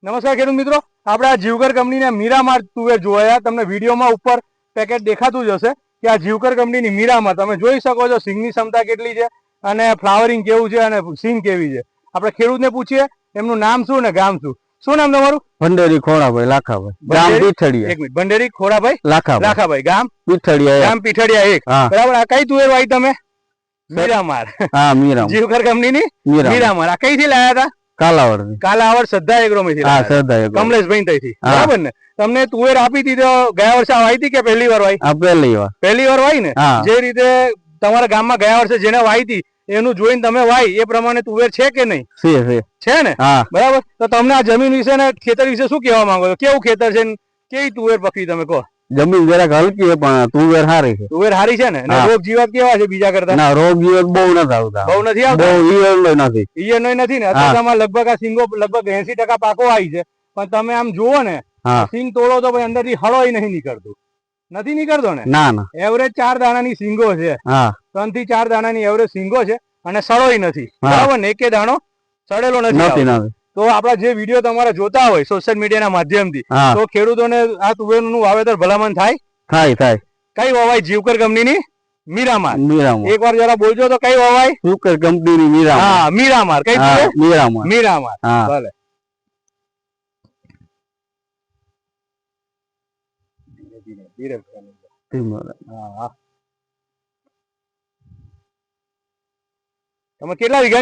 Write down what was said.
નમસ્કાર ખેડૂત મિત્રો, આપણે આ જીવકર કંપનીના મીરામાર તુવેર જોયા. તમને વિડીયોમાં ઉપર પેકેટ દેખાતું જ હશે કે આ જીવકર કંપનીની મીરામાર તમે જોઈ શકો છો. સિંગની ક્ષમતા કેટલી છે અને ફ્લાવરિંગ કેવું છે અને સિંગ કેવી છે. આપણે ખેડૂતને પૂછીએ એમનું નામ શું ને ગામ શું. શું નામ તમારું? ભંડેરી ખોડાભાઈ લાખાભાઈ, ગામ પીઠડિયા. એક મિનિટ, ભંડેરી ખોડાભાઈ લાખાભાઈ, ગામ પીઠડિયા. ગામ પીઠડિયા એક. બરાબર. આ કઈ તુવેર વાવી તમે? મીરામાર. હા, મીરામાર. જીવકર કંપનીની મીરામાર. આ કઈથી લાયા હતા? કાલાવડ શ્રદ્ધા એગ્રોમાંથી. હા, શ્રદ્ધા કમલેશભાઈ ત્યાંથી. બરાબર ને? તમને તુવેર આપી હતી તો ગયા વર્ષે વાવી હતી કે પહેલી વાર વાવી? પહેલી વાર વાવી ને. જે રીતે તમારા ગામમાં ગયા વર્ષે જેને વાવી હતી એનું જોઈને તમે વાવી એ પ્રમાણે તુવેર છે કે નહીં? છે ને. બરાબર. તો તમને આ જમીન વિશે ને ખેતર વિશે શું કહેવા માંગો છો? કેવું ખેતર છે, કેવી તુવેર પકવી તમે કહો? જમીન જરાક હલકી છે પણ તુવેર સારી છે. તુવેર સારી છે ને. રોગ જીવાત કેવા છે બીજા કરતા? ના, રોગ જીવાત બહુ નથી આવતા. બહુ નથી આવતા. બહુ ઈયળનો નથી. ઈયળનો નથી ને. અત્યારમાં લગભગ આ સિંગો લગભગ 80% પાકો આવી છે. પણ તમે આમ જુઓ ને, સિંગ તોડો તો અંદર થી હળોય નહીં નીકળતું. નથી નીકળતો ને. ના ના. એવરેજ 4 દાણાની સિંગો છે. 3 થી 4 દાણાની એવરેજ સિંગો છે અને સળોય નથી. બરાબર ને. એકે દાણો સડેલો નથી. તો આપડા જે વિડીયો તમારા જોતા હોય સોશિયલ મીડિયાના માધ્યમથી, તો ખેડૂતોને આ તુવેરનું વાવેતર ભલામણ થાય. કઈ વવાય? જીવકર કંપનીની મીરામાર. એક વાર જરા બોલજો તો કઈ વવાય? જીવકર કંપનીની મીરામાર. હા, મીરામાર. કઈ તુવેર? મીરામાર. ભલે. તમે કેટલા વીઘા